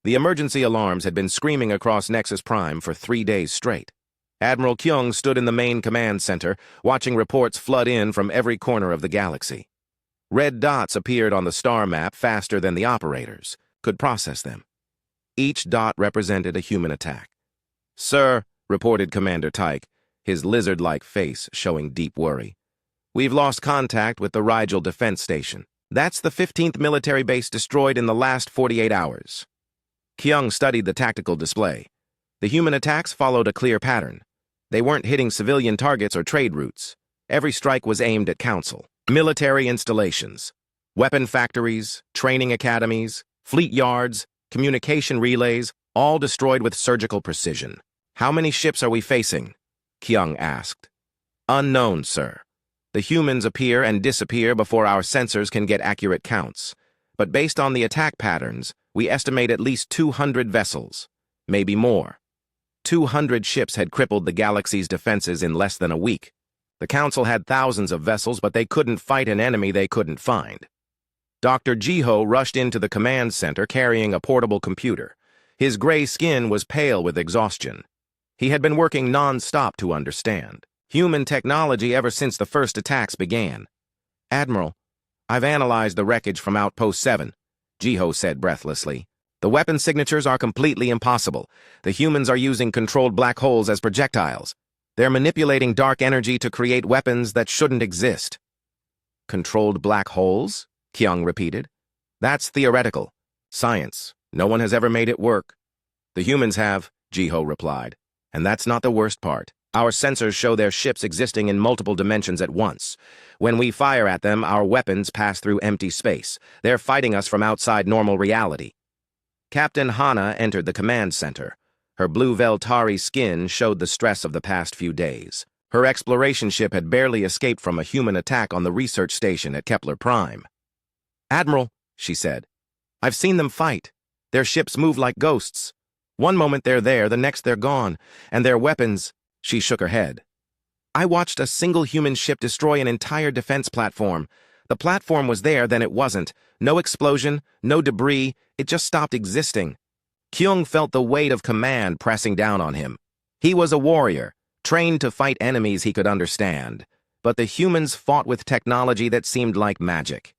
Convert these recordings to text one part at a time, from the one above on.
The emergency alarms had been screaming across Nexus Prime for 3 days straight. Admiral Kyung stood in the main command center, watching reports flood in from every corner of the galaxy. Red dots appeared on the star map faster than the operators could process them. Each dot represented a human attack. "Sir," reported Commander Tyke, his lizard-like face showing deep worry, "we've lost contact with the Rigel Defense Station. That's the 15th military base destroyed in the last 48 hours. Kyung studied the tactical display. The human attacks followed a clear pattern. They weren't hitting civilian targets or trade routes. Every strike was aimed at Council, military installations, weapon factories, training academies, fleet yards, communication relays, all destroyed with surgical precision. "How many ships are we facing?" Kyung asked. "Unknown, sir. The humans appear and disappear before our sensors can get accurate counts. But based on the attack patterns, we estimate at least 200 vessels, maybe more. 200 ships had crippled the galaxy's defenses in less than a week. The Council had thousands of vessels, but they couldn't fight an enemy they couldn't find." Dr. Jiho rushed into the command center carrying a portable computer. His gray skin was pale with exhaustion. He had been working non-stop to understand human technology ever since the first attacks began. "Admiral, I've analyzed the wreckage from Outpost 7, Jiho said breathlessly. "The weapon signatures are completely impossible. The humans are using controlled black holes as projectiles. They're manipulating dark energy to create weapons that shouldn't exist." "Controlled black holes?" Kyung repeated. "That's theoretical. Science. No one has ever made it work." "The humans have," Jiho replied. "And that's not the worst part. Our sensors show their ships existing in multiple dimensions at once. When we fire at them, our weapons pass through empty space. They're fighting us from outside normal reality." Captain Hana entered the command center. Her blue Veltari skin showed the stress of the past few days. Her exploration ship had barely escaped from a human attack on the research station at Kepler Prime. "Admiral," she said, "I've seen them fight. Their ships move like ghosts. One moment they're there, the next they're gone. And their weapons—" She shook her head. "I watched a single human ship destroy an entire defense platform. The platform was there, then it wasn't. No explosion, no debris, it just stopped existing." Kyung felt the weight of command pressing down on him. He was a warrior, trained to fight enemies he could understand. But the humans fought with technology that seemed like magic.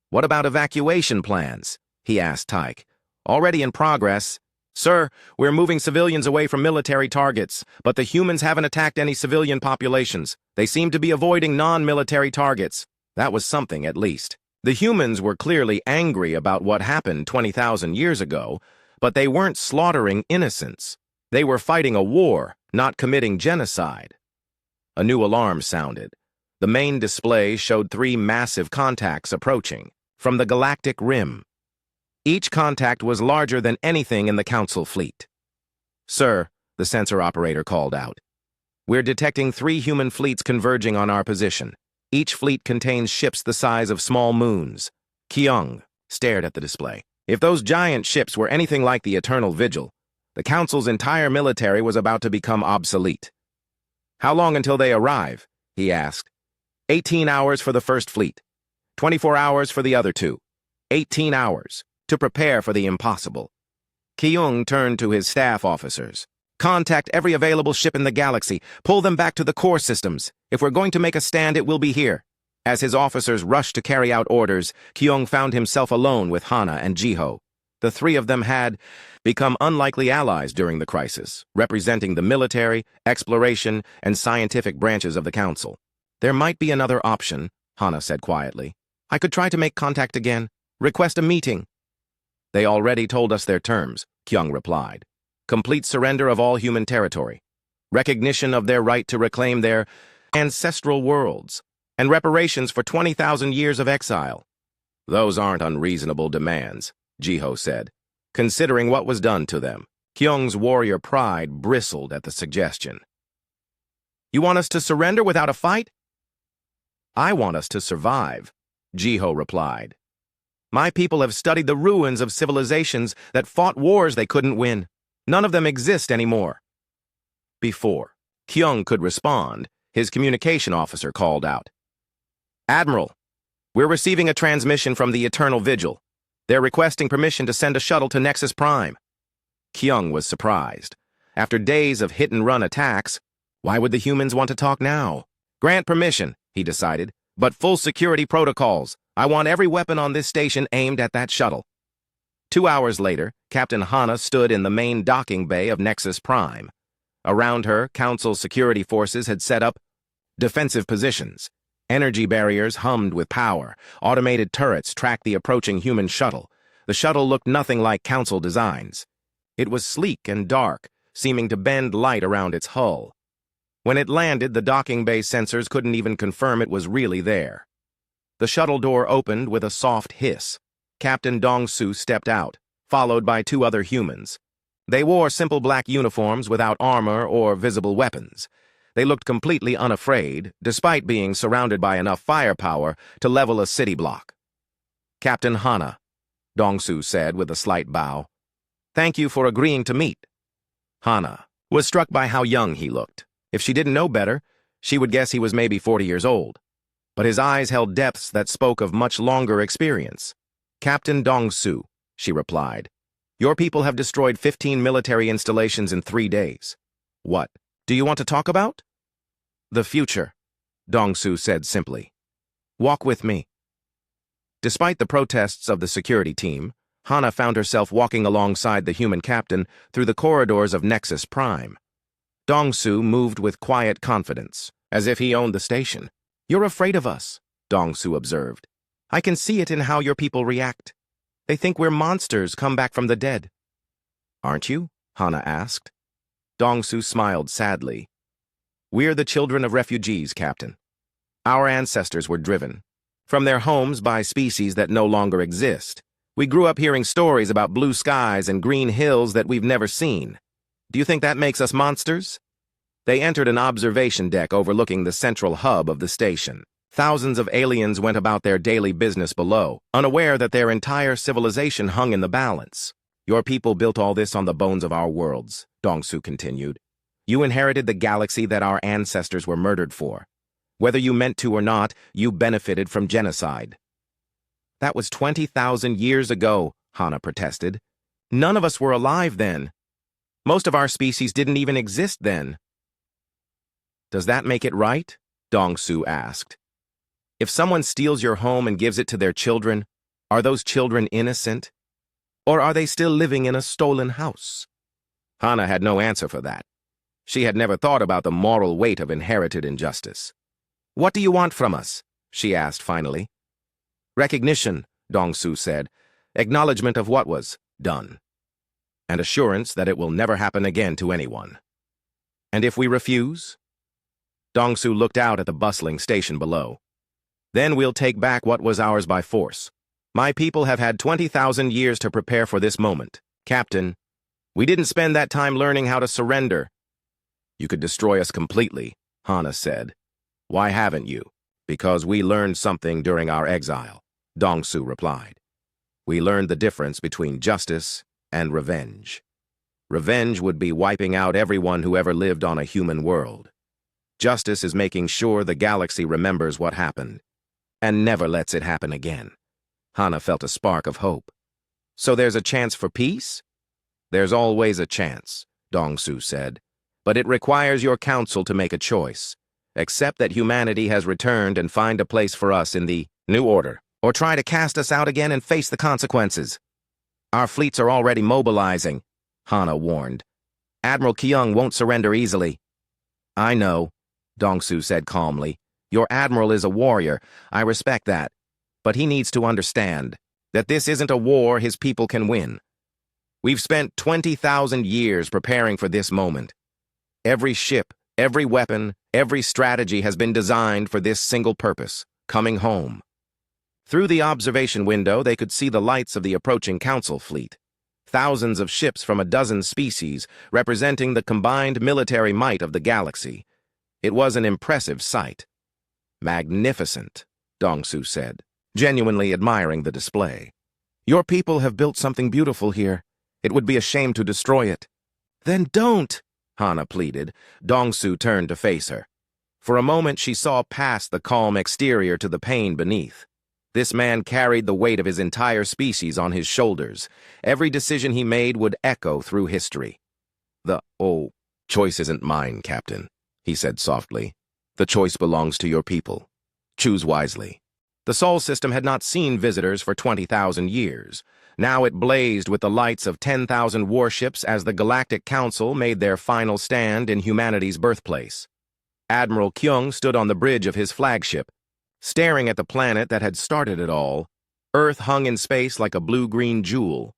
"What about evacuation plans?" he asked Tyke. "Already in progress. Sir, we're moving civilians away from military targets, but the humans haven't attacked any civilian populations. They seem to be avoiding non-military targets." That was something, at least. The humans were clearly angry about what happened 20,000 years ago, but they weren't slaughtering innocents. They were fighting a war, not committing genocide. A new alarm sounded. The main display showed 3 massive contacts approaching from the galactic rim. Each contact was larger than anything in the Council fleet. "Sir," the sensor operator called out, "we're detecting 3 human fleets converging on our position. Each fleet contains ships the size of small moons." Kyung stared at the display. If those giant ships were anything like the Eternal Vigil, the Council's entire military was about to become obsolete. "How long until they arrive?" he asked. 18 hours for the first fleet. 24 hours for the other 2. 18 hours. To prepare for the impossible. Kyung turned to his staff officers. "Contact every available ship in the galaxy. Pull them back to the core systems. If we're going to make a stand, it will be here." As his officers rushed to carry out orders, Kyung found himself alone with Hana and Jiho. The 3 of them had become unlikely allies during the crisis, representing the military, exploration, and scientific branches of the Council. "There might be another option," Hana said quietly. "I could try to make contact again. Request a meeting." "They already told us their terms," Kyung replied. "Complete surrender of all human territory, recognition of their right to reclaim their ancestral worlds, and reparations for 20,000 years of exile." "Those aren't unreasonable demands," Jiho said, considering what was done to them. Kyung's warrior pride bristled at the suggestion. "You want us to surrender without a fight?" "I want us to survive," Jiho replied. "My people have studied the ruins of civilizations that fought wars they couldn't win. None of them exist anymore." Before Kyung could respond, his communication officer called out. "Admiral, we're receiving a transmission from the Eternal Vigil. They're requesting permission to send a shuttle to Nexus Prime." Kyung was surprised. After days of hit-and-run attacks, why would the humans want to talk now? Grant permission, he decided, but full security protocols. I want every weapon on this station aimed at that shuttle. 2 hours later, Captain Hana stood in the main docking bay of Nexus Prime. Around her, Council security forces had set up defensive positions. Energy barriers hummed with power. Automated turrets tracked the approaching human shuttle. The shuttle looked nothing like Council designs. It was sleek and dark, seeming to bend light around its hull. When it landed, the docking bay sensors couldn't even confirm it was really there. The shuttle door opened with a soft hiss. Captain Dong-Su stepped out, followed by 2 other humans. They wore simple black uniforms without armor or visible weapons. They looked completely unafraid, despite being surrounded by enough firepower to level a city block. "Captain Hana," Dong-Su said with a slight bow. "Thank you for agreeing to meet." Hana was struck by how young he looked. If she didn't know better, she would guess he was maybe 40 years old. But his eyes held depths that spoke of much longer experience. "Captain Dong-Su," she replied. "Your people have destroyed 15 military installations in 3 days. What do you want to talk about?" "The future," Dong-Su said simply. "Walk with me." Despite the protests of the security team, Hana found herself walking alongside the human captain through the corridors of Nexus Prime. Dong-Su moved with quiet confidence, as if he owned the station. "You're afraid of us," Dong-Su observed. "I can see it in how your people react. They think we're monsters come back from the dead." "Aren't you?" Hana asked. Dong-Su smiled sadly. "We're the children of refugees, Captain. Our ancestors were driven from their homes by species that no longer exist. We grew up hearing stories about blue skies and green hills that we've never seen. Do you think that makes us monsters?" They entered an observation deck overlooking the central hub of the station. Thousands of aliens went about their daily business below, unaware that their entire civilization hung in the balance. "Your people built all this on the bones of our worlds," Dong-Su continued. "You inherited the galaxy that our ancestors were murdered for. Whether you meant to or not, you benefited from genocide." "That was 20,000 years ago," Hana protested. "None of us were alive then. Most of our species didn't even exist then." "Does that make it right?" Dong-Su asked. "If someone steals your home and gives it to their children, are those children innocent? Or are they still living in a stolen house?" Hana had no answer for that. She had never thought about the moral weight of inherited injustice. "What do you want from us?" she asked finally. "Recognition," Dong-Su said. "Acknowledgement of what was done. And assurance that it will never happen again to anyone." "And if we refuse?" Dong-Su looked out at the bustling station below. "Then we'll take back what was ours by force. My people have had 20,000 years to prepare for this moment. Captain, we didn't spend that time learning how to surrender." "You could destroy us completely," Hana said. "Why haven't you?" "Because we learned something during our exile," Dong-Su replied. "We learned the difference between justice and revenge. Revenge would be wiping out everyone who ever lived on a human world. Justice is making sure the galaxy remembers what happened and never lets it happen again." Hana felt a spark of hope. "So there's a chance for peace?" "There's always a chance," Dong-Su said. "But it requires your council to make a choice. Accept that humanity has returned and find a place for us in the new order, or try to cast us out again and face the consequences." "Our fleets are already mobilizing," Hana warned. "Admiral Kyung won't surrender easily." "I know," Dong-Su said calmly. "Your admiral is a warrior. I respect that. But he needs to understand that this isn't a war his people can win. We've spent 20,000 years preparing for this moment. Every ship, every weapon, every strategy has been designed for this single purpose, coming home." Through the observation window, they could see the lights of the approaching Council fleet. Thousands of ships from a dozen species, representing the combined military might of the galaxy. It was an impressive sight. "Magnificent," Dong-Su said, genuinely admiring the display. "Your people have built something beautiful here. It would be a shame to destroy it." "Then don't," Hana pleaded. Dong-Su turned to face her. For a moment she saw past the calm exterior to the pain beneath. This man carried the weight of his entire species on his shoulders. Every decision he made would echo through history. "Oh, choice isn't mine, Captain," he said softly. "The choice belongs to your people. Choose wisely." The Sol system had not seen visitors for 20,000 years. Now it blazed with the lights of 10,000 warships as the Galactic Council made their final stand in humanity's birthplace. Admiral Kyung stood on the bridge of his flagship, staring at the planet that had started it all. Earth hung in space like a blue-green jewel.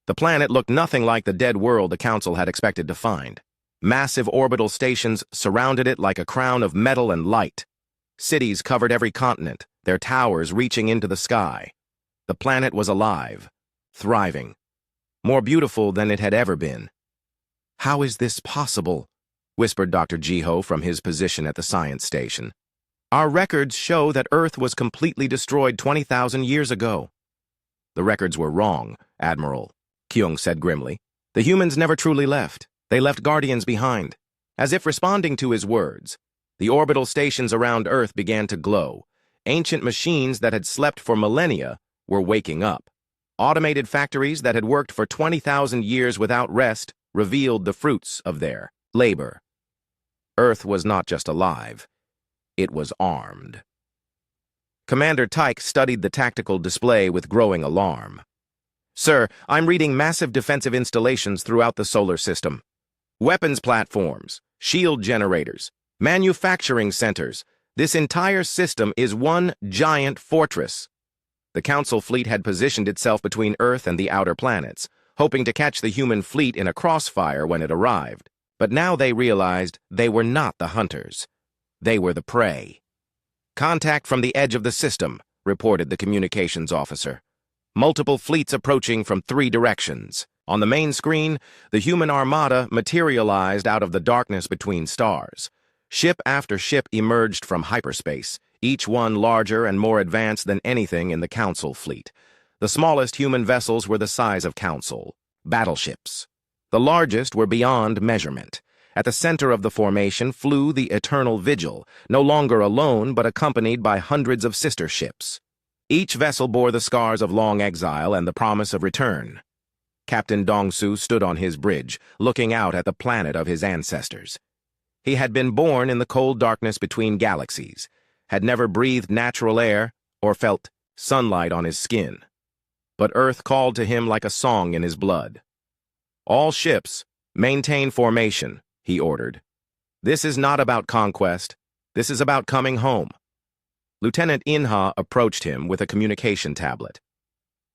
The planet looked nothing like the dead world the Council had expected to find. Massive orbital stations surrounded it like a crown of metal and light. Cities covered every continent, their towers reaching into the sky. The planet was alive, thriving, more beautiful than it had ever been. "How is this possible?" whispered Dr. Jiho from his position at the science station. "Our records show that Earth was completely destroyed 20,000 years ago." "The records were wrong, Admiral," Kyung said grimly. "The humans never truly left. They left guardians behind." As if responding to his words, the orbital stations around Earth began to glow. Ancient machines that had slept for millennia were waking up. Automated factories that had worked for 20,000 years without rest revealed the fruits of their labor. Earth was not just alive, it was armed. Commander Tyke studied the tactical display with growing alarm. "Sir, I'm reading massive defensive installations throughout the solar system. Weapons platforms, shield generators, manufacturing centers. This entire system is one giant fortress." The Council fleet had positioned itself between Earth and the outer planets, hoping to catch the human fleet in a crossfire when it arrived. But now they realized they were not the hunters. They were the prey. "Contact from the edge of the system," reported the communications officer. "Multiple fleets approaching from 3 directions." On the main screen, the human armada materialized out of the darkness between stars. Ship after ship emerged from hyperspace, each one larger and more advanced than anything in the Council fleet. The smallest human vessels were the size of Council battleships. The largest were beyond measurement. At the center of the formation flew the Eternal Vigil, no longer alone but accompanied by hundreds of sister ships. Each vessel bore the scars of long exile and the promise of return. Captain Dongsu stood on his bridge, looking out at the planet of his ancestors. He had been born in the cold darkness between galaxies, had never breathed natural air or felt sunlight on his skin. But Earth called to him like a song in his blood. "All ships, maintain formation," he ordered. "This is not about conquest. This is about coming home." Lieutenant Inha approached him with a communication tablet.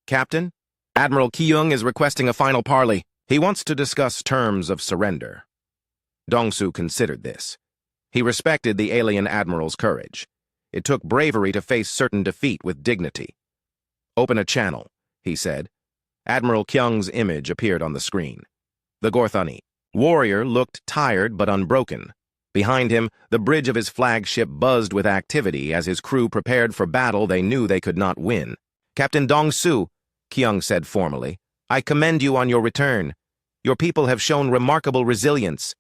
"Captain, Admiral Kyung is requesting a final parley. He wants to discuss terms of surrender." Dongsu considered this. He respected the alien admiral's courage. It took bravery to face certain defeat with dignity. "Open a channel," he said. Admiral Kyung's image appeared on the screen. The Gorthani warrior looked tired but unbroken. Behind him, the bridge of his flagship buzzed with activity as his crew prepared for battle they knew they could not win. "Captain Dongsu," Kyung said formally, "I commend you on your return. Your people have shown remarkable resilience."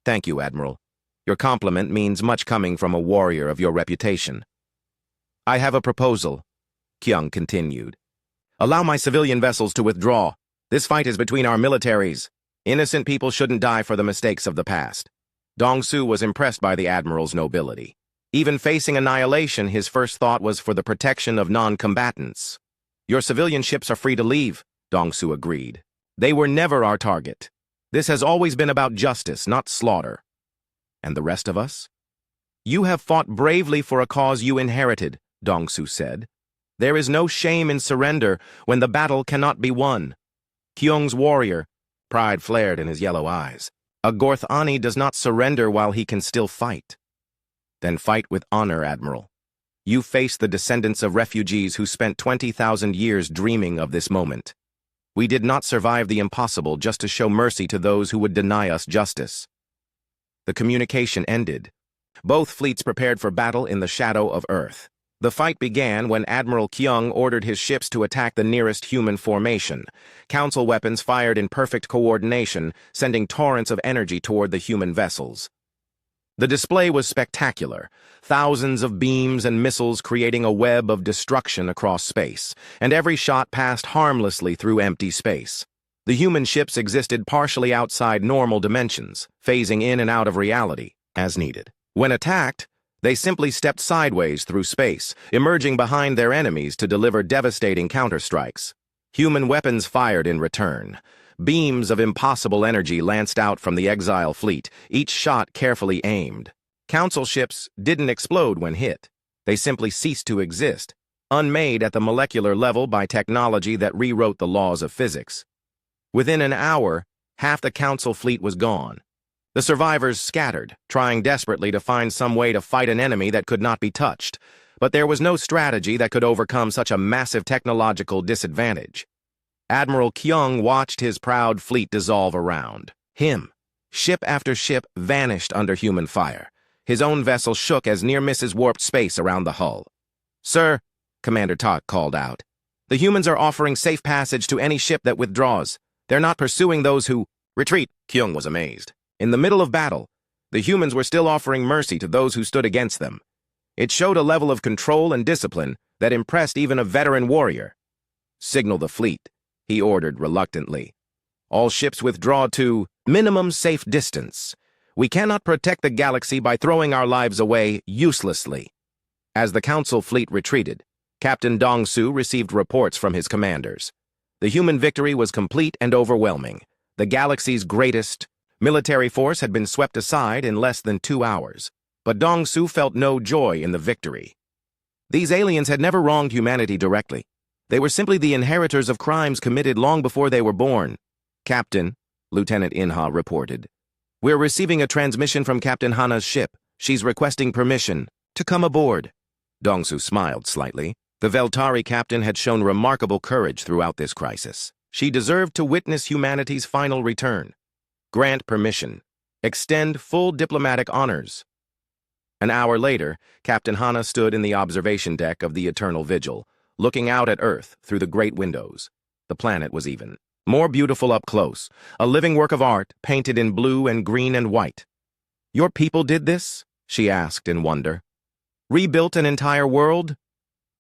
"Thank you, Admiral. Your compliment means much coming from a warrior of your reputation." "I have a proposal," Kyung continued. "Allow my civilian vessels to withdraw. This fight is between our militaries. Innocent people shouldn't die for the mistakes of the past." Dongsu was impressed by the Admiral's nobility. Even facing annihilation, his first thought was for the protection of non-combatants. "Your civilian ships are free to leave," Dongsu agreed. "They were never our target. This has always been about justice, not slaughter." "And the rest of us?" "You have fought bravely for a cause you inherited," Dongsu said. "There is no shame in surrender when the battle cannot be won." Kyung's warrior, pride flared in his yellow eyes. "A Gorthani does not surrender while he can still fight." "Then fight with honor, Admiral. You face the descendants of refugees who spent 20,000 years dreaming of this moment. We did not survive the impossible just to show mercy to those who would deny us justice." The communication ended. Both fleets prepared for battle in the shadow of Earth. The fight began when Admiral Kyung ordered his ships to attack the nearest human formation. Council weapons fired in perfect coordination, sending torrents of energy toward the human vessels. The display was spectacular, thousands of beams and missiles creating a web of destruction across space, and every shot passed harmlessly through empty space. The human ships existed partially outside normal dimensions, phasing in and out of reality, as needed. When attacked, they simply stepped sideways through space, emerging behind their enemies to deliver devastating counterstrikes. Human weapons fired in return. Beams of impossible energy lanced out from the exile fleet, each shot carefully aimed. Council ships didn't explode when hit. They simply ceased to exist, unmade at the molecular level by technology that rewrote the laws of physics. Within an hour, half the Council fleet was gone. The survivors scattered, trying desperately to find some way to fight an enemy that could not be touched, but there was no strategy that could overcome such a massive technological disadvantage. Admiral Kyung watched his proud fleet dissolve around him. Ship after ship vanished under human fire. His own vessel shook as near misses warped space around the hull. "Sir," Commander Tak called out, "the humans are offering safe passage to any ship that withdraws. They're not pursuing those who—" "Retreat," Kyung was amazed. In the middle of battle, the humans were still offering mercy to those who stood against them. It showed a level of control and discipline that impressed even a veteran warrior. "Signal the fleet," he ordered reluctantly. "All ships withdraw to minimum safe distance. We cannot protect the galaxy by throwing our lives away uselessly." As the Council fleet retreated, Captain Dong-Su received reports from his commanders. The human victory was complete and overwhelming. The galaxy's greatest military force had been swept aside in less than 2 hours. But Dong-Su felt no joy in the victory. These aliens had never wronged humanity directly. They were simply the inheritors of crimes committed long before they were born. "Captain," Lieutenant Inha reported, "we're receiving a transmission from Captain Hana's ship. She's requesting permission to come aboard." Dong-Su smiled slightly. The Veltari captain had shown remarkable courage throughout this crisis. She deserved to witness humanity's final return. "Grant permission. Extend full diplomatic honors." An hour later, Captain Hana stood in the observation deck of the Eternal Vigil, looking out at Earth through the great windows. The planet was even more beautiful up close, a living work of art painted in blue and green and white. "Your people did this?" she asked in wonder. "Rebuilt an entire world?"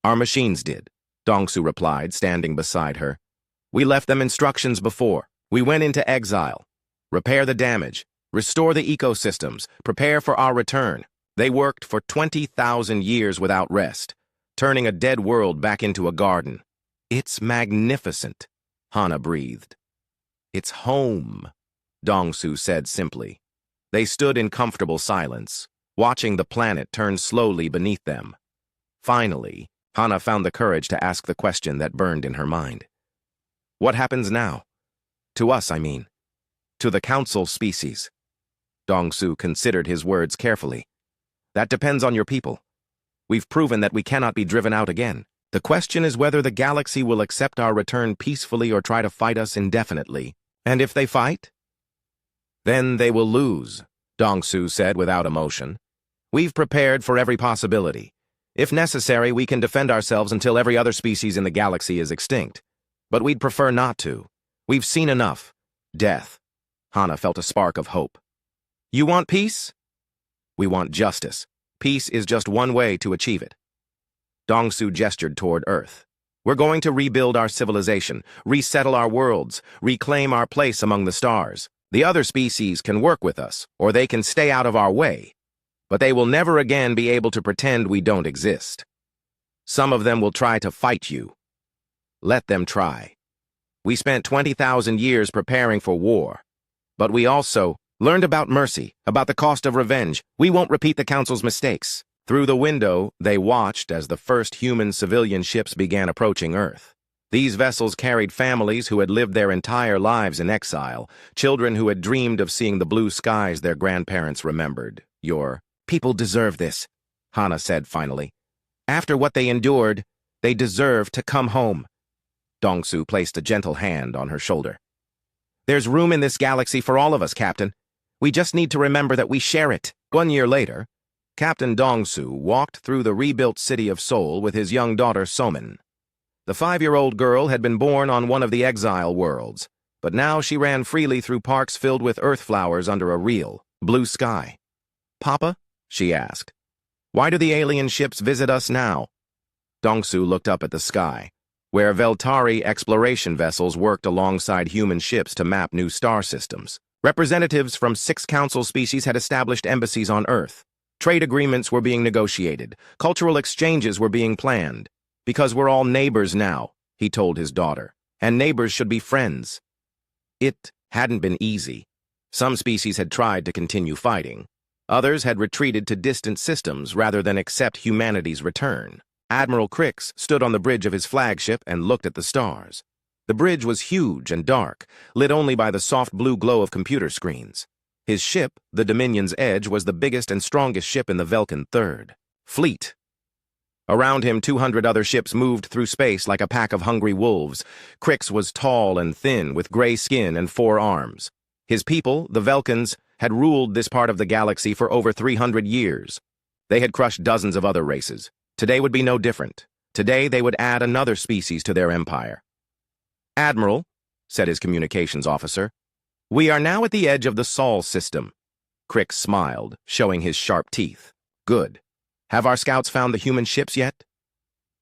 "Our machines did," Dong-Su replied, standing beside her. "We left them instructions before. We went into exile. Repair the damage, restore the ecosystems, prepare for our return. They worked for 20,000 years without rest, turning a dead world back into a garden. It's magnificent," Hana breathed. "It's home," Dong-Su said simply. They stood in comfortable silence, watching the planet turn slowly beneath them. Finally, Hana found the courage to ask the question that burned in her mind. "What happens now? To us, I mean. To the Council species." Dong-Su considered his words carefully. "That depends on your people. We've proven that we cannot be driven out again. The question is whether the galaxy will accept our return peacefully or try to fight us indefinitely. And if they fight, then they will lose," Dong-Su said without emotion. "We've prepared for every possibility. If necessary, we can defend ourselves until every other species in the galaxy is extinct. But we'd prefer not to. We've seen enough. Death." Hana felt a spark of hope. "You want peace?" "We want justice. Peace is just one way to achieve it." Dong-Su gestured toward Earth. "We're going to rebuild our civilization, resettle our worlds, reclaim our place among the stars. The other species can work with us, or they can stay out of our way. But they will never again be able to pretend we don't exist. Some of them will try to fight you. Let them try. We spent 20,000 years preparing for war. But we also learned about mercy, about the cost of revenge. We won't repeat the Council's mistakes." Through the window, they watched as the first human civilian ships began approaching Earth. These vessels carried families who had lived their entire lives in exile, children who had dreamed of seeing the blue skies their grandparents remembered. "Your people deserve this," Hana said finally. "After what they endured, they deserve to come home." Dong-Su placed a gentle hand on her shoulder. "There's room in this galaxy for all of us, Captain. We just need to remember that we share it." 1 year later, Captain Dong-Su walked through the rebuilt city of Seoul with his young daughter Somin. The 5-year-old girl had been born on one of the exile worlds, but now she ran freely through parks filled with earth flowers under a real blue sky. Papa?" she asked. "Why do the alien ships visit us now?" Dongsu looked up at the sky, where Veltari exploration vessels worked alongside human ships to map new star systems. Representatives from 6 council species had established embassies on Earth. Trade agreements were being negotiated. Cultural exchanges were being planned. "Because we're all neighbors now," he told his daughter, "and neighbors should be friends." It hadn't been easy. Some species had tried to continue fighting. Others had retreated to distant systems rather than accept humanity's return. Admiral Crix stood on the bridge of his flagship and looked at the stars. The bridge was huge and dark, lit only by the soft blue glow of computer screens. His ship, the Dominion's Edge, was the biggest and strongest ship in the Velkan Third Fleet. Around him, 200 other ships moved through space like a pack of hungry wolves. Crix was tall and thin, with gray skin and 4 arms. His people, the Velkans, had ruled this part of the galaxy for over 300 years. They had crushed dozens of other races. Today would be no different. Today they would add another species to their empire. "Admiral," said his communications officer, "we are now at the edge of the Sol system." Crix smiled, showing his sharp teeth. "Good. Have our scouts found the human ships yet?"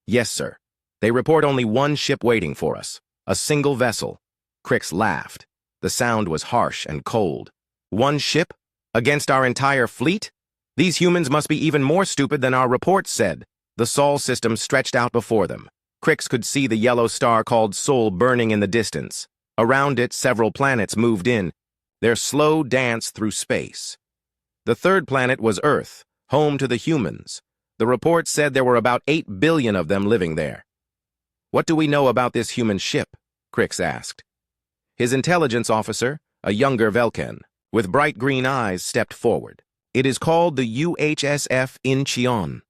"Yes, sir. They report only one ship waiting for us. A single vessel." Crix laughed. The sound was harsh and cold. "One ship? Against our entire fleet? These humans must be even more stupid than our reports said." The Sol system stretched out before them. Crix could see the yellow star called Sol burning in the distance. Around it, several planets moved in, their slow dance through space. The third planet was Earth, home to the humans. The report said there were about 8 billion of them living there. "What do we know about this human ship?" Crix asked. His intelligence officer, a younger Velkan, with bright green eyes, stepped forward. "It is called the UHSF Incheon.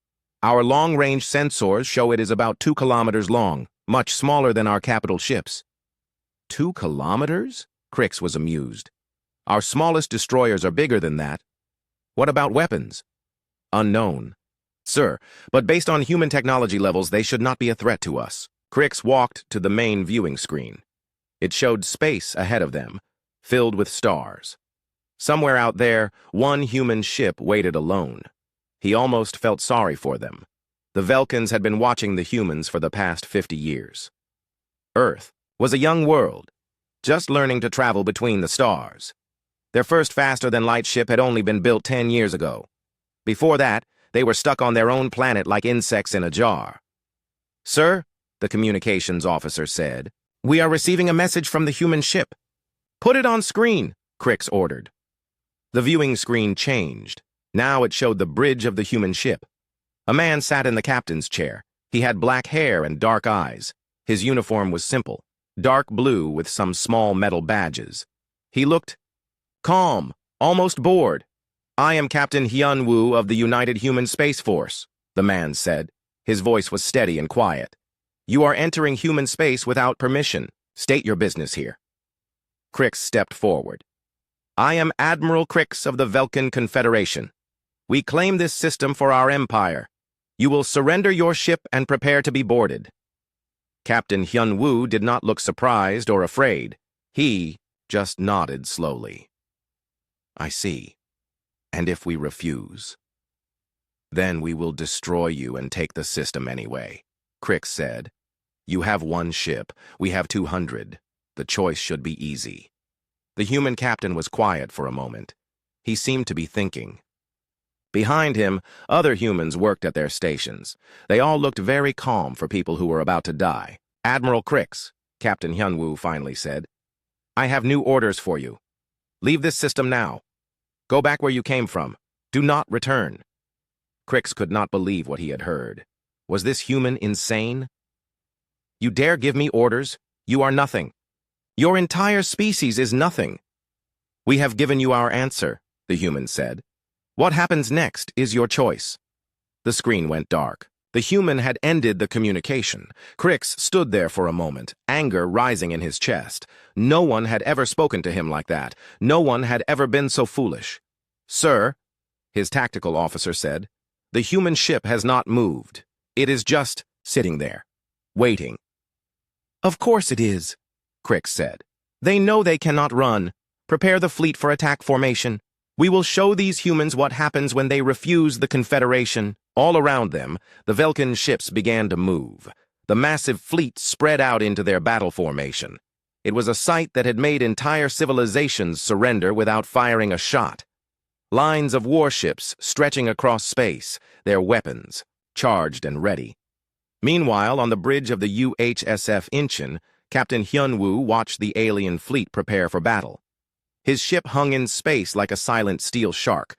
Our long-range sensors show it is about 2 kilometers long, much smaller than our capital ships." 2 kilometers? Crix was amused. "Our smallest destroyers are bigger than that." "What about weapons?" "Unknown. Sir, but based on human technology levels, they should not be a threat to us." Crix walked to the main viewing screen. It showed space ahead of them, filled with stars. Somewhere out there, one human ship waited alone. He almost felt sorry for them. The Velkans had been watching the humans for the past 50 years. Earth was a young world, just learning to travel between the stars. Their first faster-than-light ship had only been built 10 years ago. Before that, they were stuck on their own planet like insects in a jar. "Sir," the communications officer said, "we are receiving a message from the human ship." "Put it on screen," Crix ordered. The viewing screen changed. Now it showed the bridge of the human ship. A man sat in the captain's chair. He had black hair and dark eyes. His uniform was simple, dark blue with some small metal badges. He looked calm, almost bored. "I am Captain Hyun-woo of the United Human Space Force," the man said. His voice was steady and quiet. "You are entering human space without permission. State your business here." Crix stepped forward. "I am Admiral Crix of the Velkan Confederation. We claim this system for our empire. You will surrender your ship and prepare to be boarded." Captain Hyun-woo did not look surprised or afraid. He just nodded slowly. "I see. And if we refuse?" "Then we will destroy you and take the system anyway," Crix said. "You have 1 ship. We have 200. The choice should be easy." The human captain was quiet for a moment. He seemed to be thinking. Behind him, other humans worked at their stations. They all looked very calm for people who were about to die. "Admiral Crix," Captain Hyun-woo finally said, "I have new orders for you. Leave this system now. Go back where you came from. Do not return." Crix could not believe what he had heard. Was this human insane? "You dare give me orders? You are nothing. Your entire species is nothing." "We have given you our answer," the human said. "What happens next is your choice." The screen went dark. The human had ended the communication. Crix stood there for a moment, anger rising in his chest. No one had ever spoken to him like that. No one had ever been so foolish. "Sir," his tactical officer said, "the human ship has not moved. It is just sitting there, waiting." "Of course it is," Crix said. "They know they cannot run. Prepare the fleet for attack formation." We will show these humans what happens when they refuse the Confederation. All around them, the Velkin ships began to move. The massive fleet spread out into their battle formation. It was a sight that had made entire civilizations surrender without firing a shot. Lines of warships stretching across space, their weapons charged and ready. Meanwhile, on the bridge of the UHSF Incheon, Captain Hyun-woo watched the alien fleet prepare for battle. His ship hung in space like a silent steel shark.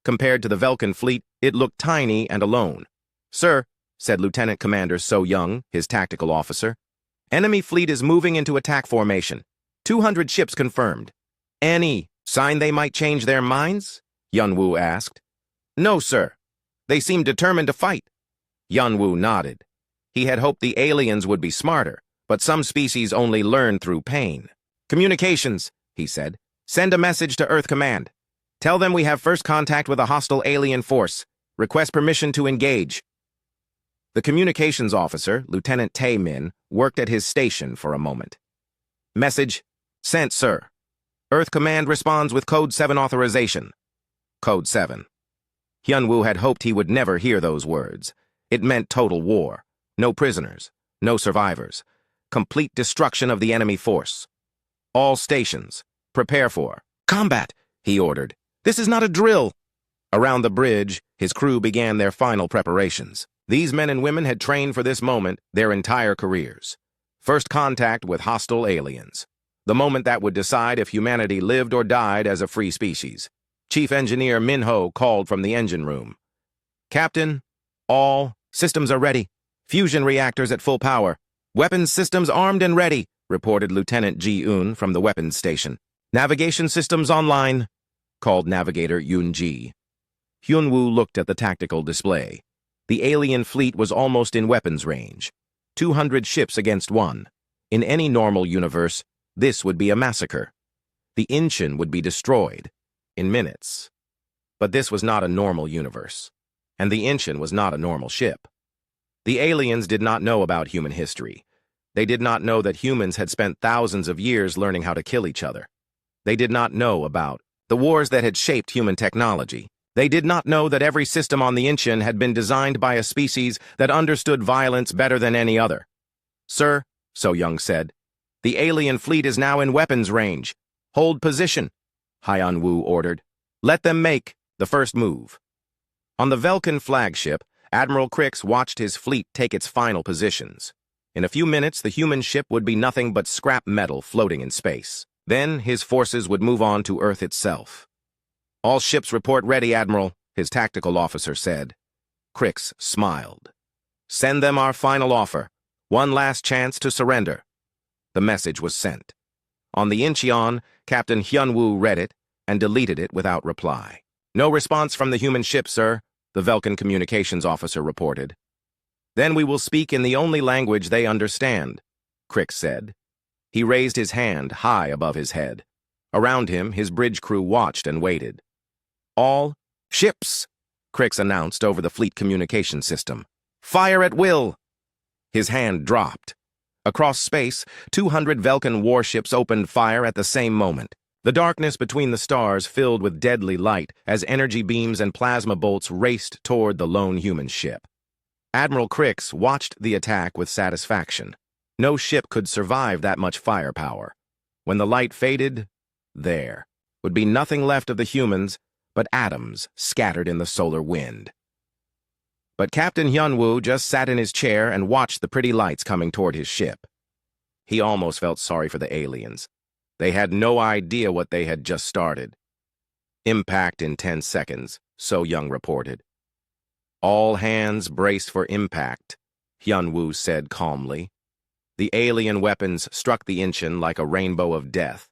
Compared to the Velkin fleet, it looked tiny and alone. "Sir," said Lieutenant Commander So Young, his tactical officer, "enemy fleet is moving into attack formation. 200 ships confirmed." "Any sign they might change their minds?" Hyun-woo asked. "No, sir. They seem determined to fight." Hyun-woo nodded. He had hoped the aliens would be smarter, but some species only learn through pain. "Communications," he said. "Send a message to Earth Command. Tell them we have first contact with a hostile alien force. Request permission to engage." The communications officer, Lieutenant Tae-min, worked at his station for a moment. "Message sent, sir. Earth Command responds with Code 7 authorization." Code 7. Hyun-woo had hoped he would never hear those words. It meant total war. No prisoners. No survivors. Complete destruction of the enemy force. "All stations, prepare for combat," he ordered. "This is not a drill." Around the bridge, his crew began their final preparations. These men and women had trained for this moment their entire careers. First contact with hostile aliens. The moment that would decide if humanity lived or died as a free species. Chief Engineer Min-ho called from the engine room. "Captain, all systems are ready. Fusion reactors at full power. Weapons systems armed and ready," reported Lieutenant Ji-eun from the weapons station. "Navigation systems online," called Navigator Yoon-ji. Hyun-woo looked at the tactical display. The alien fleet was almost in weapons range. 200 ships against one. In any normal universe, this would be a massacre. The Incheon would be destroyed in minutes. But this was not a normal universe, and the Incheon was not a normal ship. The aliens did not know about human history. They did not know that humans had spent thousands of years learning how to kill each other. They did not know about the wars that had shaped human technology. They did not know that every system on the Incheon had been designed by a species that understood violence better than any other. "Sir," So Young said, "the alien fleet is now in weapons range. Hold position," Hyun-woo ordered. "Let them make the first move." On the Velkin flagship, Admiral Crix watched his fleet take its final positions. In a few minutes, the human ship would be nothing but scrap metal floating in space. Then his forces would move on to Earth itself. "All ships report ready, Admiral," his tactical officer said. Crix smiled. "Send them our final offer. One last chance to surrender." The message was sent. On the Incheon, Captain Hyun-woo read it and deleted it without reply. "No response from the human ship, sir," the Velkin communications officer reported. "Then we will speak in the only language they understand," Crix said. He raised his hand high above his head. Around him, his bridge crew watched and waited. "All ships," Crix announced over the fleet communication system. "Fire at will." His hand dropped. Across space, 200 Velkin warships opened fire at the same moment. The darkness between the stars filled with deadly light as energy beams and plasma bolts raced toward the lone human ship. Admiral Crix watched the attack with satisfaction. No ship could survive that much firepower. When the light faded, there would be nothing left of the humans but atoms scattered in the solar wind. But Captain Hyun-woo just sat in his chair and watched the pretty lights coming toward his ship. He almost felt sorry for the aliens. They had no idea what they had just started. "Impact in 10 seconds, So Young reported. "All hands brace for impact," Hyun-woo said calmly. The alien weapons struck the Incheon like a rainbow of death.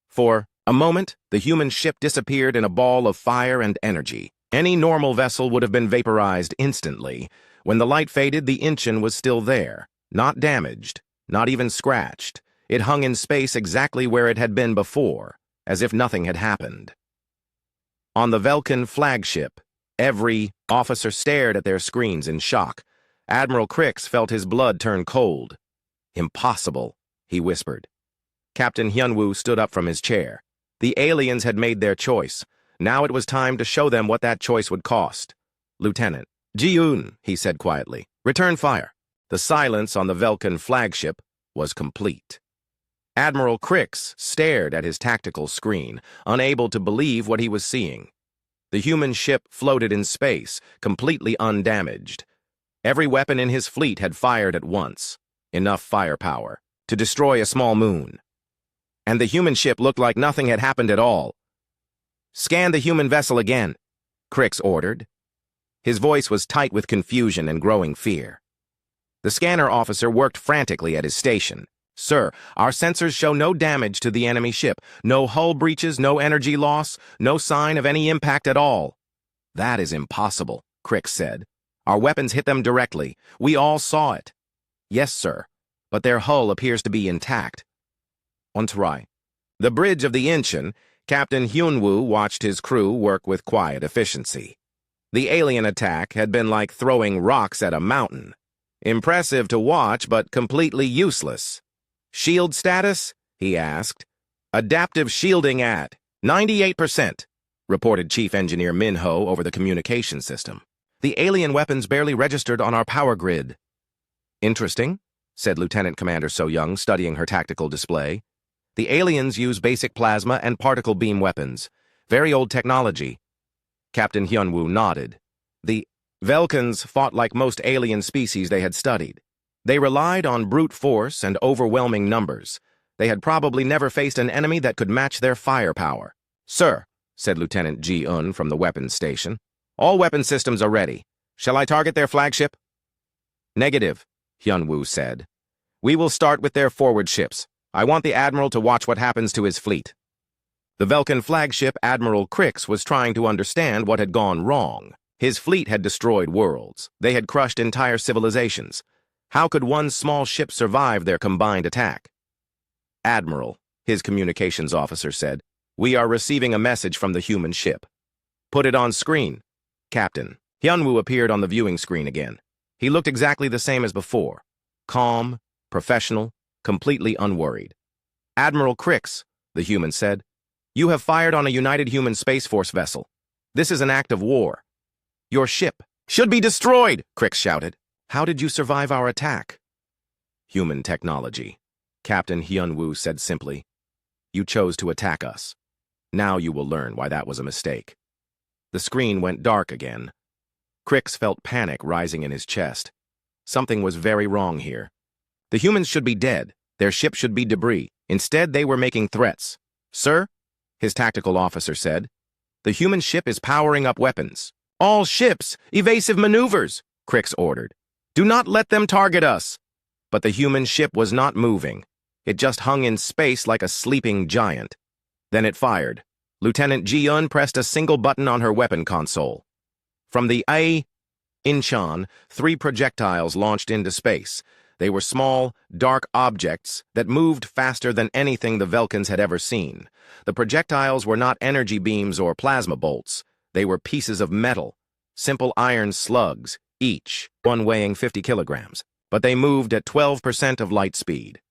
For a moment, the human ship disappeared in a ball of fire and energy. Any normal vessel would have been vaporized instantly. When the light faded, the Incheon was still there, not damaged, not even scratched. It hung in space exactly where it had been before, as if nothing had happened. On the Velkin flagship, every officer stared at their screens in shock. Admiral Crix felt his blood turn cold. "Impossible," he whispered. Captain Hyun-woo stood up from his chair. The aliens had made their choice. Now it was time to show them what that choice would cost. "Lieutenant Ji-un," he said quietly, "return fire." The silence on the Velkan flagship was complete. Admiral Crix stared at his tactical screen, unable to believe what he was seeing. The human ship floated in space, completely undamaged. Every weapon in his fleet had fired at once, enough firepower to destroy a small moon. And the human ship looked like nothing had happened at all. "Scan the human vessel again," Crix ordered. His voice was tight with confusion and growing fear. The scanner officer worked frantically at his station. "Sir, our sensors show no damage to the enemy ship, no hull breaches, no energy loss, no sign of any impact at all." "That is impossible," Crix said. "Our weapons hit them directly. We all saw it." "Yes, sir, but their hull appears to be intact." On try. The bridge of the Incheon, Captain Hyunwoo watched his crew work with quiet efficiency. The alien attack had been like throwing rocks at a mountain. Impressive to watch, but completely useless. "Shield status?" he asked. "Adaptive shielding at 98%, reported Chief Engineer Min-ho over the communication system. "The alien weapons barely registered on our power grid." "Interesting," said Lieutenant Commander So-young, studying her tactical display. "The aliens use basic plasma and particle beam weapons. Very old technology." Captain Hyunwoo nodded. The Velkans fought like most alien species they had studied. They relied on brute force and overwhelming numbers. They had probably never faced an enemy that could match their firepower. "Sir," said Lieutenant Ji-un from the weapons station, "all weapon systems are ready. Shall I target their flagship?" "Negative," Hyunwoo said. "We will start with their forward ships. I want the Admiral to watch what happens to his fleet." The Velkan flagship Admiral Crix was trying to understand what had gone wrong. His fleet had destroyed worlds. They had crushed entire civilizations. How could one small ship survive their combined attack? "Admiral," his communications officer said, "we are receiving a message from the human ship." "Put it on screen." "Captain." Hyunwoo appeared on the viewing screen again. He looked exactly the same as before. Calm, professional, completely unworried. "Admiral Crix," the human said, "you have fired on a United Human Space Force vessel. This is an act of war. Your ship should be destroyed," Crix shouted. "How did you survive our attack?" "Human technology," Captain Hyunwoo said simply. "You chose to attack us. Now you will learn why that was a mistake." The screen went dark again. Crix felt panic rising in his chest. Something was very wrong here. The humans should be dead. Their ship should be debris. Instead, they were making threats. "Sir," his tactical officer said, "the human ship is powering up weapons." "All ships, evasive maneuvers," Crix ordered. "Do not let them target us." But the human ship was not moving. It just hung in space like a sleeping giant. Then it fired. Lieutenant Ji-un pressed a single button on her weapon console. From the Incheon, 3 projectiles launched into space. They were small, dark objects that moved faster than anything the Velkans had ever seen. The projectiles were not energy beams or plasma bolts. They were pieces of metal, simple iron slugs, each one weighing 50 kilograms, but they moved at 12% of light speed.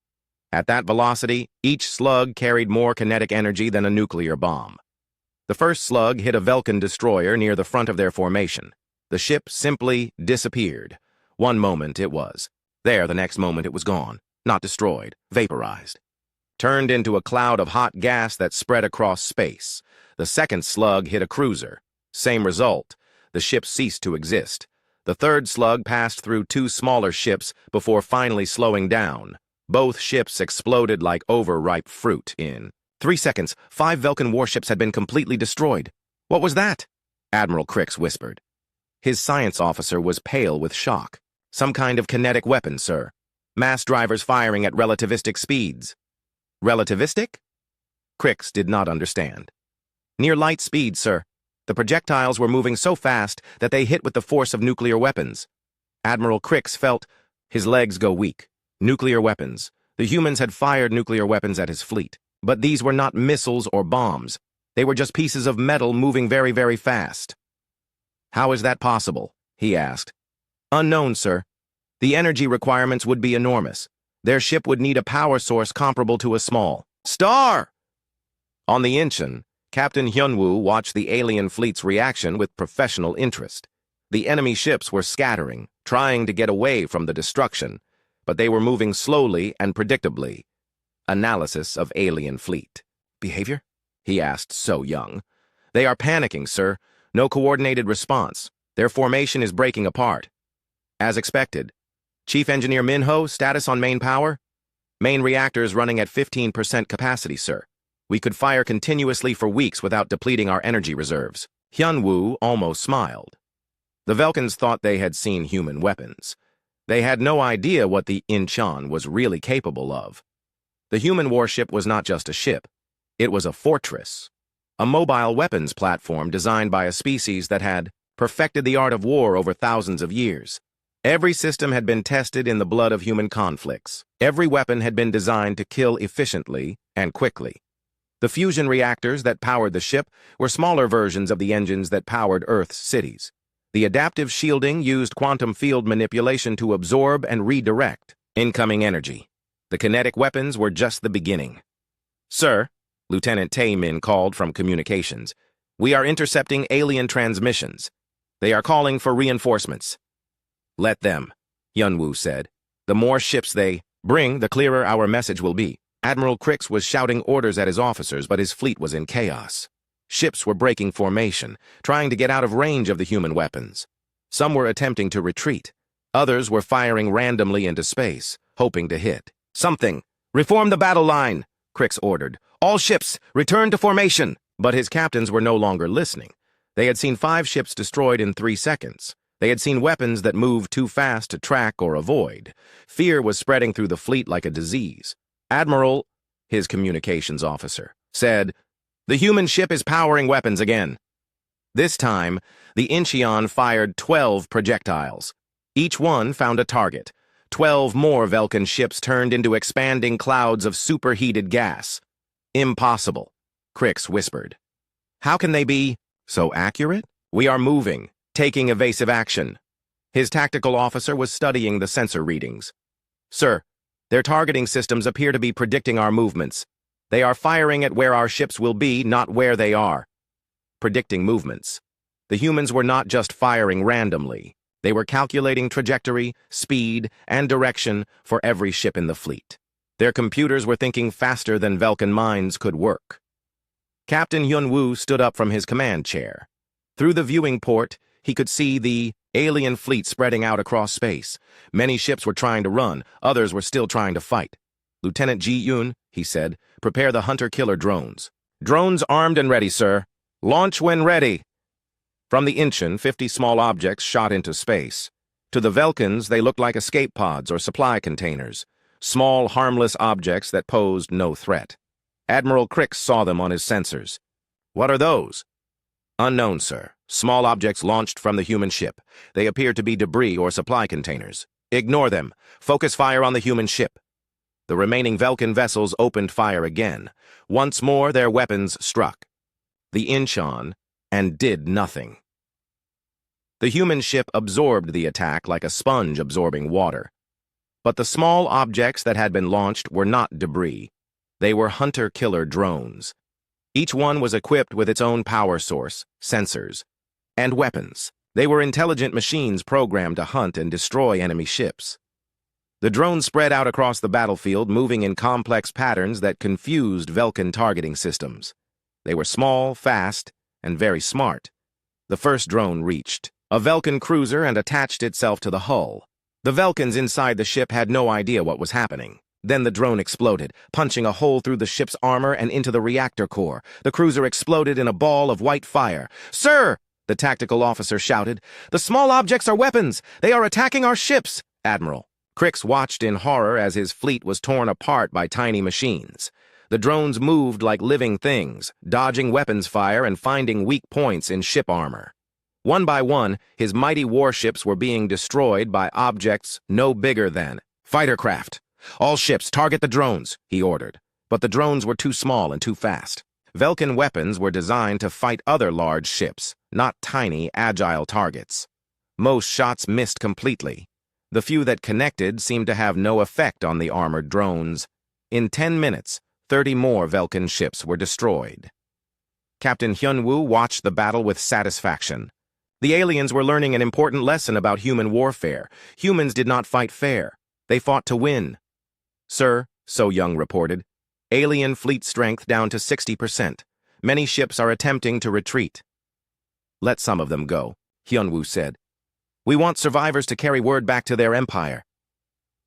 At that velocity, each slug carried more kinetic energy than a nuclear bomb. The first slug hit a Velkan destroyer near the front of their formation. The ship simply disappeared. One moment it was there, the next moment it was gone, not destroyed, vaporized. Turned into a cloud of hot gas that spread across space. The second slug hit a cruiser. Same result. The ship ceased to exist. The third slug passed through 2 smaller ships before finally slowing down. Both ships exploded like overripe fruit. In 3 seconds, 5 Velkan warships had been completely destroyed. "What was that?" Admiral Crix whispered. His science officer was pale with shock. "Some kind of kinetic weapon, sir. Mass drivers firing at relativistic speeds." "Relativistic?" Crix did not understand. "Near light speed, sir. The projectiles were moving so fast that they hit with the force of nuclear weapons." Admiral Crix felt his legs go weak. Nuclear weapons. The humans had fired nuclear weapons at his fleet. But these were not missiles or bombs. They were just pieces of metal moving very, very fast. "How is that possible?" he asked. "Unknown, sir. The energy requirements would be enormous. Their ship would need a power source comparable to a small star." On the Incheon, Captain Hyunwoo watched the alien fleet's reaction with professional interest. The enemy ships were scattering, trying to get away from the destruction, but they were moving slowly and predictably. Analysis of alien fleet. Behavior? He asked, so young. They are panicking, sir. No coordinated response. Their formation is breaking apart. As expected. Chief Engineer Minho, status on main power? Main reactors running at 15% capacity, sir. We could fire continuously for weeks without depleting our energy reserves. Hyunwoo almost smiled. The Velkans thought they had seen human weapons. They had no idea what the Incheon was really capable of. The human warship was not just a ship. It was a fortress. A mobile weapons platform designed by a species that had perfected the art of war over thousands of years. Every system had been tested in the blood of human conflicts. Every weapon had been designed to kill efficiently and quickly. The fusion reactors that powered the ship were smaller versions of the engines that powered Earth's cities. The adaptive shielding used quantum field manipulation to absorb and redirect incoming energy. The kinetic weapons were just the beginning. Sir, Lieutenant Tae-min called from communications, we are intercepting alien transmissions. They are calling for reinforcements. Let them, Hyunwoo said. The more ships they bring, the clearer our message will be. Admiral Crix was shouting orders at his officers, but his fleet was in chaos. Ships were breaking formation, trying to get out of range of the human weapons. Some were attempting to retreat. Others were firing randomly into space, hoping to hit. Something! Reform the battle line! Crix ordered. All ships, return to formation! But his captains were no longer listening. They had seen 5 ships destroyed in 3 seconds. They had seen weapons that moved too fast to track or avoid. Fear was spreading through the fleet like a disease. Admiral, his communications officer, said, the human ship is powering weapons again. This time, the Incheon fired 12 projectiles. Each one found a target. 12 more Velkan ships turned into expanding clouds of superheated gas. Impossible, Crix whispered. How can they be so accurate? We are moving, taking evasive action. His tactical officer was studying the sensor readings. Sir, their targeting systems appear to be predicting our movements. They are firing at where our ships will be, not where they are. Predicting movements. The humans were not just firing randomly. They were calculating trajectory, speed, and direction for every ship in the fleet. Their computers were thinking faster than Velkan minds could work. Captain Hyunwoo stood up from his command chair. Through the viewing port, he could see the alien fleet spreading out across space. Many ships were trying to run, others were still trying to fight. Lieutenant Ji-yoon, he said, prepare the hunter-killer drones. Drones armed and ready, sir. Launch when ready. From the Incheon, 50 small objects shot into space. To the Velkans, they looked like escape pods or supply containers. Small, harmless objects that posed no threat. Admiral Crix saw them on his sensors. What are those? Unknown, sir. Small objects launched from the human ship. They appear to be debris or supply containers. Ignore them. Focus fire on the human ship. The remaining Velkan vessels opened fire again. Once more, their weapons struck the Incheon and did nothing. The human ship absorbed the attack like a sponge absorbing water. But the small objects that had been launched were not debris. They were hunter-killer drones. Each one was equipped with its own power source, sensors, and weapons. They were intelligent machines programmed to hunt and destroy enemy ships. The drones spread out across the battlefield, moving in complex patterns that confused Velkan targeting systems. They were small, fast, and very smart. The first drone reached a Velkan cruiser and attached itself to the hull. The Velkans inside the ship had no idea what was happening. Then the drone exploded, punching a hole through the ship's armor and into the reactor core. The cruiser exploded in a ball of white fire. Sir! The tactical officer shouted. The small objects are weapons! They are attacking our ships! Admiral. Crix watched in horror as his fleet was torn apart by tiny machines. The drones moved like living things, dodging weapons fire and finding weak points in ship armor. One by one, his mighty warships were being destroyed by objects no bigger than fighter craft. All ships, target the drones, he ordered. But the drones were too small and too fast. Velkan weapons were designed to fight other large ships, not tiny, agile targets. Most shots missed completely. The few that connected seemed to have no effect on the armored drones. In 10 minutes, 30 more Velkan ships were destroyed. Captain Hyun-woo watched the battle with satisfaction. The aliens were learning an important lesson about human warfare. Humans did not fight fair. They fought to win. Sir, So-young reported, alien fleet strength down to 60%. Many ships are attempting to retreat. Let some of them go, Hyun-woo said. We want survivors to carry word back to their empire.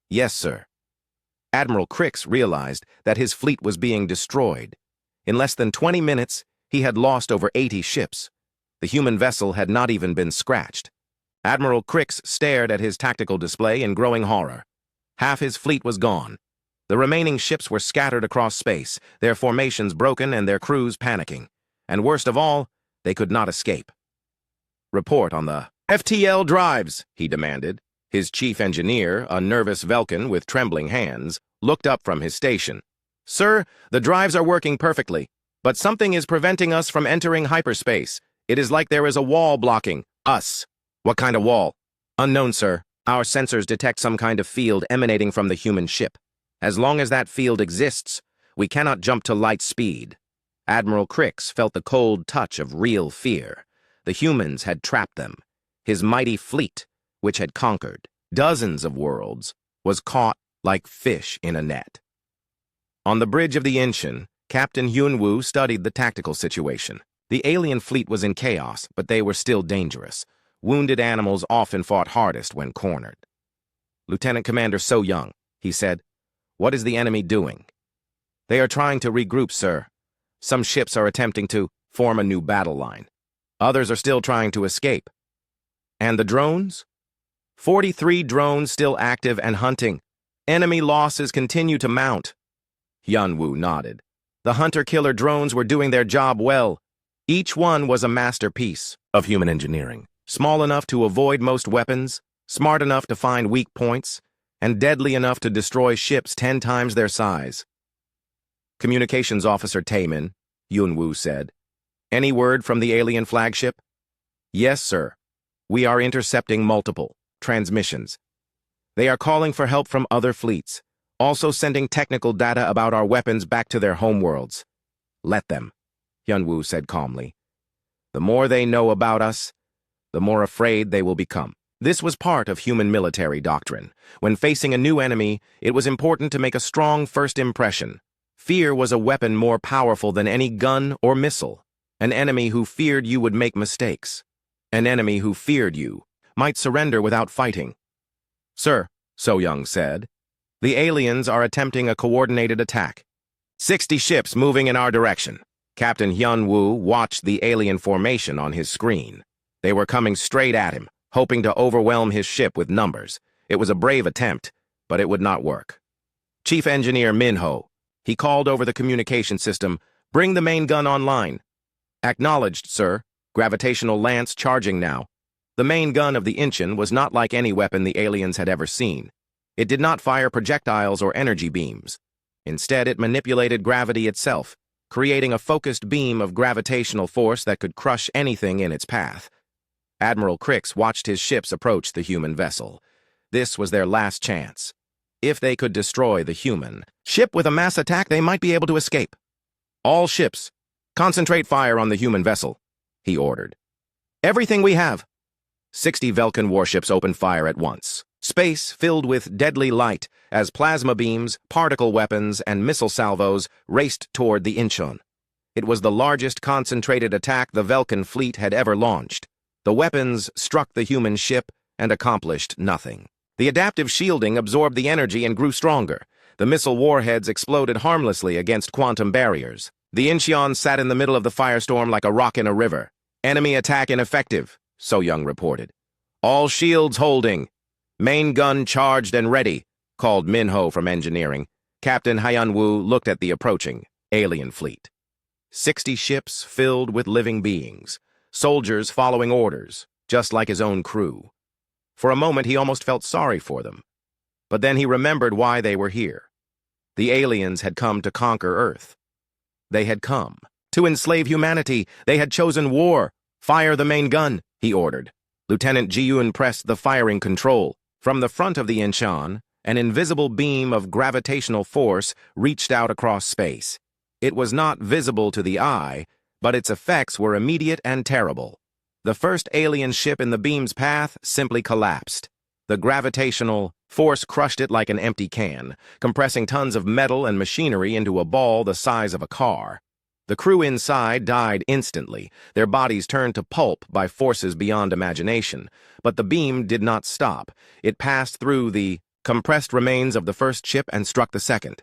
Yes, sir. Admiral Crix realized that his fleet was being destroyed. In less than 20 minutes, he had lost over 80 ships. The human vessel had not even been scratched. Admiral Crix stared at his tactical display in growing horror. Half his fleet was gone. The remaining ships were scattered across space, their formations broken and their crews panicking. And worst of all, they could not escape. Report on the FTL drives, he demanded. His chief engineer, a nervous Velkin with trembling hands, looked up from his station. Sir, the drives are working perfectly, but something is preventing us from entering hyperspace. It is like there is a wall blocking us. What kind of wall? Unknown, sir. Our sensors detect some kind of field emanating from the human ship. As long as that field exists, we cannot jump to light speed. Admiral Crix felt the cold touch of real fear. The humans had trapped them. His mighty fleet, which had conquered dozens of worlds, was caught like fish in a net. On the bridge of the Incheon, Captain Hyun-woo studied the tactical situation. The alien fleet was in chaos, but they were still dangerous. Wounded animals often fought hardest when cornered. Lieutenant Commander So-young, he said, what is the enemy doing? They are trying to regroup, sir. Some ships are attempting to form a new battle line. Others are still trying to escape. And the drones? 43 drones still active and hunting. Enemy losses continue to mount. Hyun-woo nodded. The hunter-killer drones were doing their job well. Each one was a masterpiece of human engineering. Small enough to avoid most weapons, smart enough to find weak points, and deadly enough to destroy ships 10 times their size. Communications Officer Taemin, Hyun-woo said. Any word from the alien flagship? Yes, sir. We are intercepting multiple transmissions. They are calling for help from other fleets, also sending technical data about our weapons back to their homeworlds. Let them, Hyun-woo said calmly. The more they know about us, the more afraid they will become. This was part of human military doctrine. When facing a new enemy, it was important to make a strong first impression. Fear was a weapon more powerful than any gun or missile. An enemy who feared you would make mistakes. An enemy who feared you might surrender without fighting. Sir, So-young said, the aliens are attempting a coordinated attack. 60 ships moving in our direction. Captain Hyun-woo watched the alien formation on his screen. They were coming straight at him, hoping to overwhelm his ship with numbers. It was a brave attempt, but it would not work. Chief Engineer Min-ho, he called over the communication system, bring the main gun online. Acknowledged, sir. Gravitational lance charging now. The main gun of the Incheon was not like any weapon the aliens had ever seen. It did not fire projectiles or energy beams. Instead, it manipulated gravity itself, creating a focused beam of gravitational force that could crush anything in its path. Admiral Crix watched his ships approach the human vessel. This was their last chance. If they could destroy the human ship with a mass attack, they might be able to escape. All ships, concentrate fire on the human vessel, he ordered. Everything we have. 60 Velkin warships opened fire at once. Space filled with deadly light as plasma beams, particle weapons, and missile salvos raced toward the Incheon. It was the largest concentrated attack the Velkin fleet had ever launched. The weapons struck the human ship and accomplished nothing. The adaptive shielding absorbed the energy and grew stronger. The missile warheads exploded harmlessly against quantum barriers. The Incheon sat in the middle of the firestorm like a rock in a river. Enemy attack ineffective, So-young reported. All shields holding. Main gun charged and ready, called Min-ho from engineering. Captain Hyun-woo looked at the approaching alien fleet. 60 ships filled with living beings. Soldiers following orders, just like his own crew. For a moment, he almost felt sorry for them. But then he remembered why they were here. The aliens had come to conquer Earth. They had come to enslave humanity. They had chosen war. Fire the main gun, he ordered. Lieutenant Ji-yoon pressed the firing control. From the front of the Incheon, an invisible beam of gravitational force reached out across space. It was not visible to the eye, but its effects were immediate and terrible. The first alien ship in the beam's path simply collapsed. The gravitational force crushed it like an empty can, compressing tons of metal and machinery into a ball the size of a car. The crew inside died instantly, their bodies turned to pulp by forces beyond imagination. But the beam did not stop. It passed through the compressed remains of the first ship and struck the second.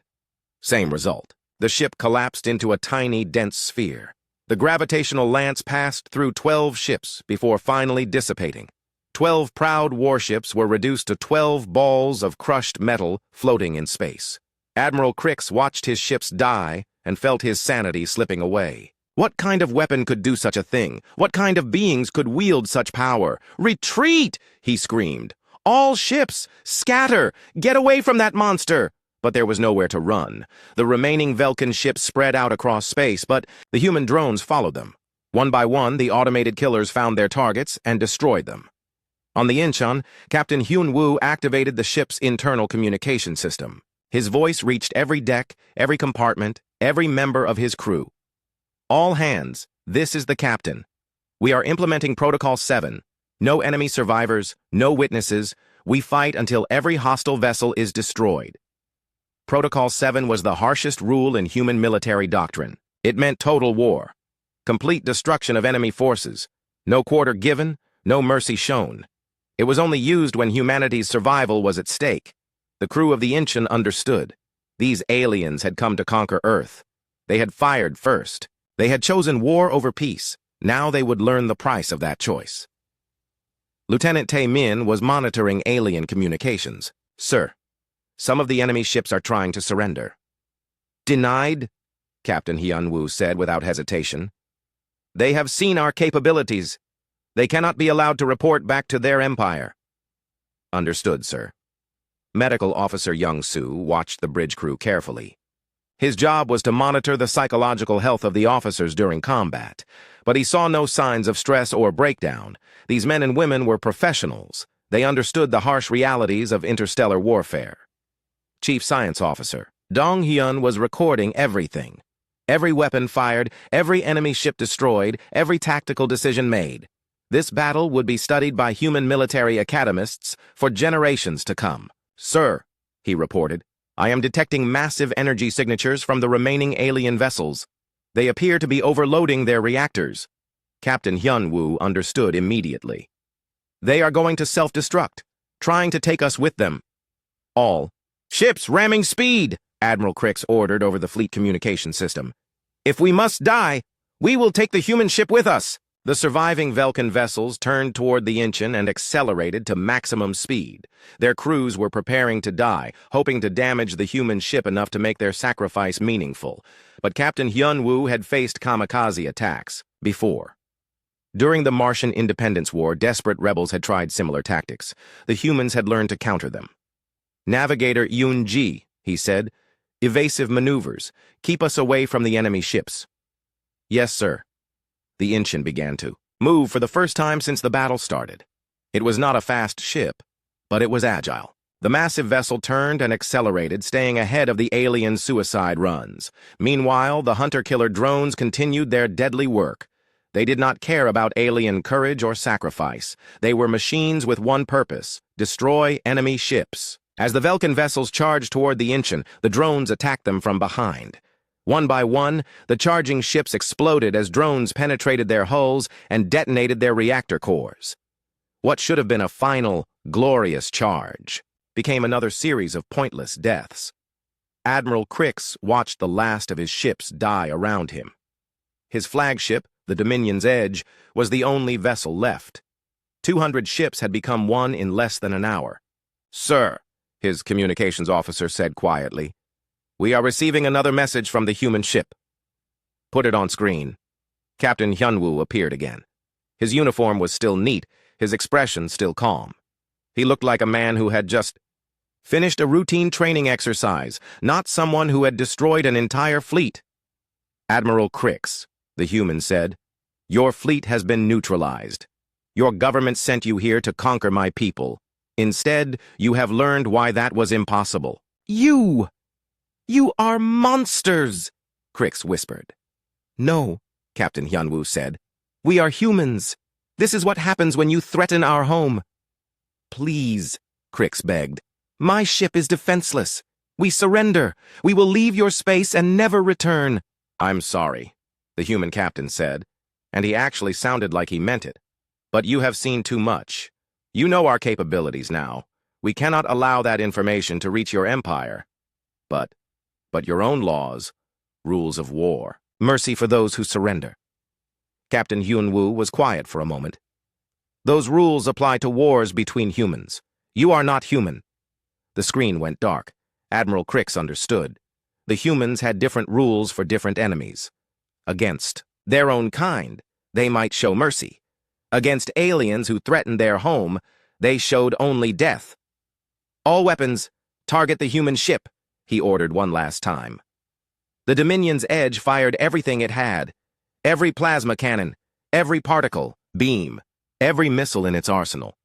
Same result. The ship collapsed into a tiny, dense sphere. The gravitational lance passed through 12 ships before finally dissipating. 12 proud warships were reduced to 12 balls of crushed metal floating in space. Admiral Crix watched his ships die and felt his sanity slipping away. What kind of weapon could do such a thing? What kind of beings could wield such power? "Retreat!" he screamed. "All ships, scatter! Get away from that monster!" But there was nowhere to run. The remaining Velkin ships spread out across space, but the human drones followed them. One by one, the automated killers found their targets and destroyed them. On the Incheon, Captain Hyun-woo activated the ship's internal communication system. His voice reached every deck, every compartment, every member of his crew. "All hands, this is the captain. We are implementing Protocol 7. No enemy survivors, no witnesses. We fight until every hostile vessel is destroyed." Protocol 7 was the harshest rule in human military doctrine. It meant total war. Complete destruction of enemy forces. No quarter given, no mercy shown. It was only used when humanity's survival was at stake. The crew of the Incheon understood. These aliens had come to conquer Earth. They had fired first. They had chosen war over peace. Now they would learn the price of that choice. Lieutenant Tae-min was monitoring alien communications. "Sir, some of the enemy ships are trying to surrender." "Denied?" Captain Hyun-woo said without hesitation. "They have seen our capabilities. They cannot be allowed to report back to their empire." "Understood, sir." Medical Officer Young-soo watched the bridge crew carefully. His job was to monitor the psychological health of the officers during combat, but he saw no signs of stress or breakdown. These men and women were professionals. They understood the harsh realities of interstellar warfare. Chief Science Officer Dong Hyun was recording everything. Every weapon fired, every enemy ship destroyed, every tactical decision made. This battle would be studied by human military academists for generations to come. "Sir," he reported, "I am detecting massive energy signatures from the remaining alien vessels. They appear to be overloading their reactors." Captain Hyun-woo understood immediately. "They are going to self-destruct, trying to take us with them." "All ships ramming speed," Admiral Crix ordered over the fleet communication system. "If we must die, we will take the human ship with us." The surviving Velkin vessels turned toward the Incheon and accelerated to maximum speed. Their crews were preparing to die, hoping to damage the human ship enough to make their sacrifice meaningful. But Captain Hyun-woo had faced kamikaze attacks before. During the Martian Independence War, desperate rebels had tried similar tactics. The humans had learned to counter them. "Navigator Yoon-ji," he said, "evasive maneuvers. Keep us away from the enemy ships." "Yes, sir." The Incheon began to move for the first time since the battle started. It was not a fast ship, but it was agile. The massive vessel turned and accelerated, staying ahead of the alien suicide runs. Meanwhile, the hunter-killer drones continued their deadly work. They did not care about alien courage or sacrifice. They were machines with one purpose: destroy enemy ships. As the Velkin vessels charged toward the Incheon, the drones attacked them from behind. One by one, the charging ships exploded as drones penetrated their hulls and detonated their reactor cores. What should have been a final, glorious charge became another series of pointless deaths. Admiral Crix watched the last of his ships die around him. His flagship, the Dominion's Edge, was the only vessel left. 200 ships had become one in less than an hour. "Sir," his communications officer said quietly, "we are receiving another message from the human ship." "Put it on screen." Captain Hyun-woo appeared again. His uniform was still neat, his expression still calm. He looked like a man who had just finished a routine training exercise, not someone who had destroyed an entire fleet. "Admiral Crix," the human said, "your fleet has been neutralized. Your government sent you here to conquer my people. Instead, you have learned why that was impossible." You are monsters," Crix whispered. "No, Captain Hyunwoo said. "We are humans. This is what happens when you threaten our home." "Please," Crix begged. "My ship is defenseless. We surrender. We will leave your space and never return." "I'm sorry," the human captain said, and he actually sounded like he meant it. "But you have seen too much. You know our capabilities now. We cannot allow that information to reach your empire. But your own laws, rules of war, mercy for those who surrender." Captain Hyunwoo was quiet for a moment. "Those rules apply to wars between humans. You are not human." The screen went dark. Admiral Crix understood. The humans had different rules for different enemies. Against their own kind, they might show mercy. Against aliens who threatened their home, they showed only death. "All weapons, target the human ship," he ordered one last time. The Dominion's Edge fired everything it had. Every plasma cannon, every particle, beam, every missile in its arsenal.